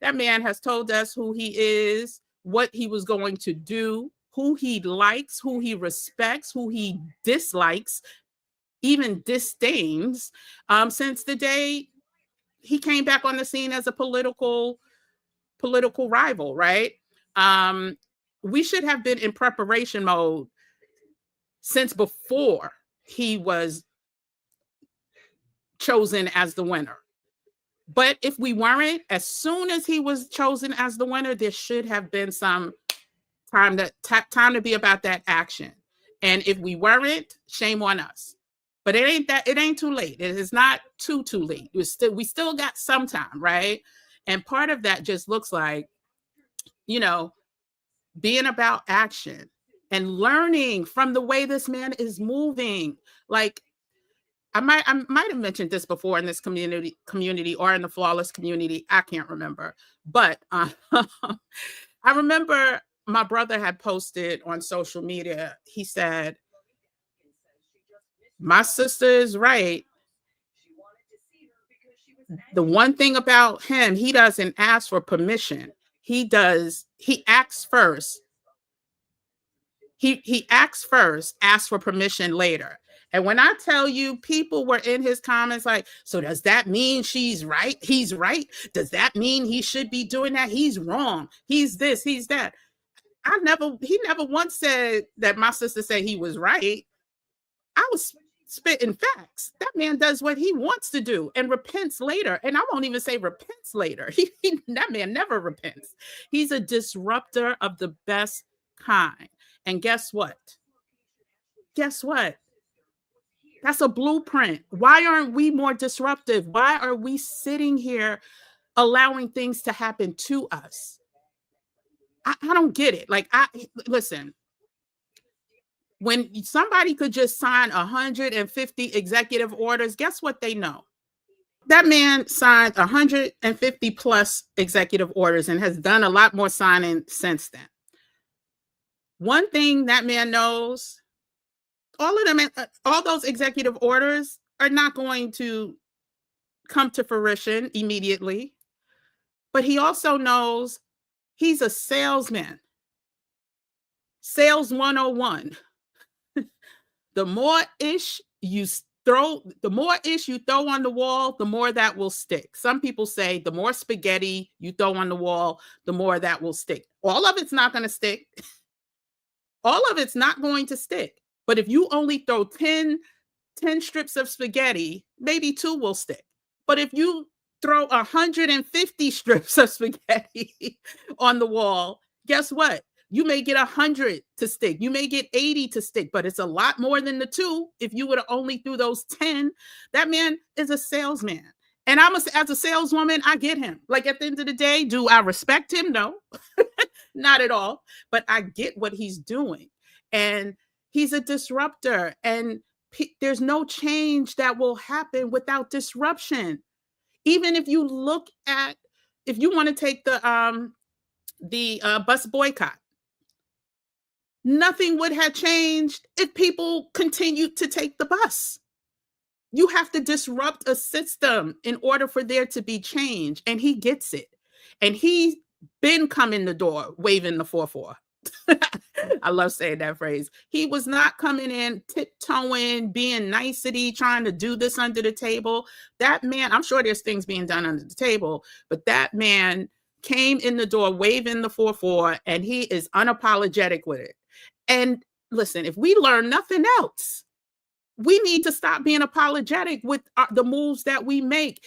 That man has told us who he is, what he was going to do, who he likes, who he respects, who he dislikes, even disdains, since the day he came back on the scene as a political rival, right? Um, we should have been in preparation mode since before he was chosen as the winner. But if we weren't, as soon as he was chosen as the winner, there should have been some time to be about that action. And if we weren't, shame on us. But it ain't too late. It is not too late. We still got some time, right? And part of that just looks like, being about action and learning from the way this man is moving. Like, I might have mentioned this before in this community or in the flawless community. I can't remember, but I remember my brother had posted on social media. He said, "My sister is right. The one thing about him, he doesn't ask for permission. He acts first. He acts first, asks for permission later." And when I tell you, people were in his comments like, so does that mean she's right? He's right. Does that mean he should be doing that? He's wrong. He's this, he's that. He never once said that my sister said he was right. I was spitting facts. That man does what he wants to do and repents later. And I won't even say repents later. That man never repents. He's a disruptor of the best kind. And guess what? That's a blueprint. Why aren't we more disruptive? Why are we sitting here allowing things to happen to us? I don't get it. Listen, when somebody could just sign 150 executive orders, guess what they know? That man signed 150 plus executive orders and has done a lot more signing since then. One thing that man knows, all those executive orders are not going to come to fruition immediately. But he also knows he's a salesman. Sales 101. The more ish you throw on the wall, the more that will stick. Some people say the more spaghetti you throw on the wall, the more that will stick. All of it's not going to stick. All of it's not going to stick. But if you only throw 10 strips of spaghetti, maybe 2 will stick. But if you throw 150 strips of spaghetti on the wall, guess what? You may get 100 to stick. You may get 80 to stick, but it's a lot more than the 2 if you would have only threw those 10. That man is a salesman. And as a saleswoman, I get him. Like, at the end of the day, do I respect him? No, not at all. But I get what he's doing. And he's a disruptor. And there's no change that will happen without disruption. Even if you want to take the bus boycott, nothing would have changed if people continued to take the bus. You have to disrupt a system in order for there to be change. And he gets it. And he's been coming the door waving the 4-4. I love saying that phrase. He was not coming in tiptoeing, being nicety, trying to do this under the table. That man, I'm sure there's things being done under the table, but that man came in the door waving the 4-4, and he is unapologetic with it. And listen, if we learn nothing else, we need to stop being apologetic with the moves that we make.